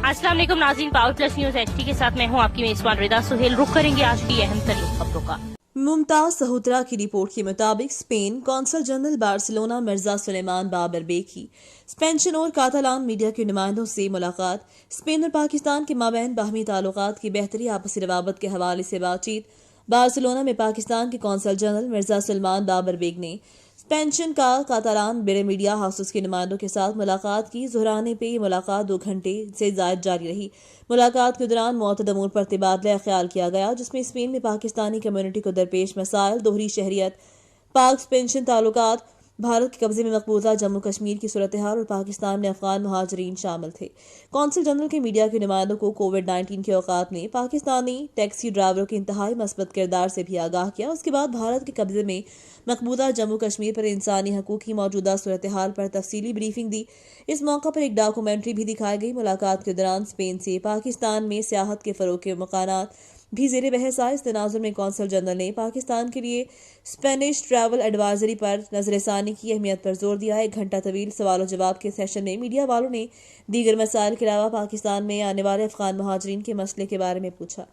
अस्सलाम वालेकुम नाज़रीन, पावर प्लस न्यूज एचडी के साथ मैं हूं आपकी मेजबान रिदा सुहेल। रुख करेंगे आज की अहम तरीन खबरों का। मुमताज सहुत्रा की रिपोर्ट के मुताबिक Spain consul general Barcelona Mirza Suleman Babar Baig Spain और कातालान मीडिया के नुमाइंदों से मुलाकात। स्पेन और पाकिस्तान के माबैन बाहमी ताल्लुकात की बेहतरी आपसी रवाबत के हवाले से बातचीत। बार्सिलोना में पाकिस्तान के कौंसल जनरल मिर्जा सुलेमान बाबर बेग ने स्पेन का कातालान बड़े मीडिया हाउसेस के नुमाइंदों के साथ मुलाकात की। ज़ुहराने पे ये मुलाकात 2 घंटे से ज़ायद जारी रही। मुलाकात के दौरान मुअत्तद अमूर पर तबादला ख्याल किया गया, जिसमें स्पेन में पाकिस्तानी कम्युनिटी को दरपेश मसाइल, दोहरी शहरियत, पाक स्पेन ताल्लुकात, भारत के कब्जे में मकबूजा जम्मू कश्मीर की सूरत हाल और पाकिस्तान में अफगान महाजरीन शामिल थे। कौंसल जनरल के मीडिया के नुमाइंदों को कोविड-19 के औकात में पाकिस्तानी टैक्सी ड्राइवरों के इंतहाई मस्बत किरदार से भी आगाह किया। उसके बाद भारत के कब्जे में मकबूजा जम्मू कश्मीर पर इंसानी हकूक की मौजूदा सूरत हाल पर तफसीली ब्रीफिंग दी। इस मौका पर एक डॉक्यूमेंट्री भी दिखाई गई। मुलाकात के दौरान स्पेन से पाकिस्तान में सियाहत के फरोग के मकानात भी ज़ेरे बहस आए। इस तनाजुर में कौंसल जनरल ने पाकिस्तान के लिए स्पेनिश ट्रैवल एडवाइजरी पर नजरसानी की अहमियत पर जोर दिया। 1 घंटा तवील सवाल जवाब के सेशन में मीडिया वालों ने दीगर मसाइल के अलावा पाकिस्तान में आने वाले अफगान महाजरीन के मसले के बारे में पूछा।